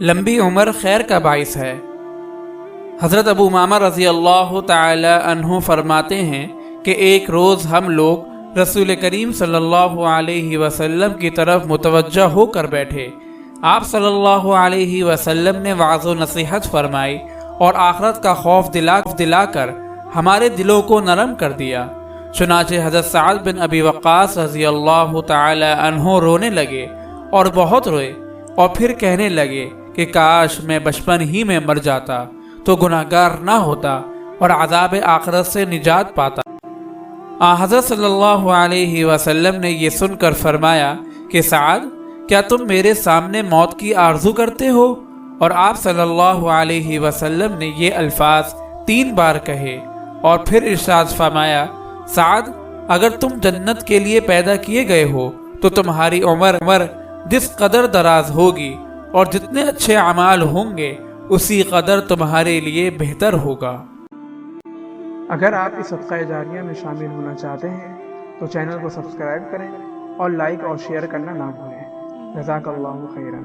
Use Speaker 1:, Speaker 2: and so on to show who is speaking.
Speaker 1: لمبی عمر خیر کا باعث ہے۔ حضرت ابو امامہ رضی اللہ تعالی عنہ فرماتے ہیں کہ ایک روز ہم لوگ رسول کریم صلی اللہ علیہ وسلم کی طرف متوجہ ہو کر بیٹھے۔ آپ صلی اللہ علیہ وسلم نے وعظ و نصیحت فرمائی اور آخرت کا خوف دلا کر ہمارے دلوں کو نرم کر دیا۔ چنانچہ حضرت سعد بن ابی وقاص رضی اللہ تعالی عنہ رونے لگے اور بہت روئے، اور پھر کہنے لگے کہ کاش میں بچپن ہی میں مر جاتا تو گناہگار نہ ہوتا اور عذاب آخرت سے نجات پاتا۔ حضرت صلی اللہ علیہ وسلم نے یہ سن کر فرمایا کہ سعد، کیا تم میرے سامنے موت کی آرزو کرتے ہو؟ اور آپ صلی اللہ علیہ وسلم نے یہ الفاظ 3 بار کہے اور پھر ارشاد فرمایا، سعد، اگر تم جنت کے لیے پیدا کیے گئے ہو تو تمہاری عمر جس قدر دراز ہوگی اور جتنے اچھے اعمال ہوں گے اسی قدر تمہارے لیے بہتر ہوگا۔
Speaker 2: اگر آپ اس صدقہ جاریہ میں شامل ہونا چاہتے ہیں تو چینل کو سبسکرائب کریں اور لائک اور شیئر کرنا نہ بھولیں۔ جزاک اللہ خیرا۔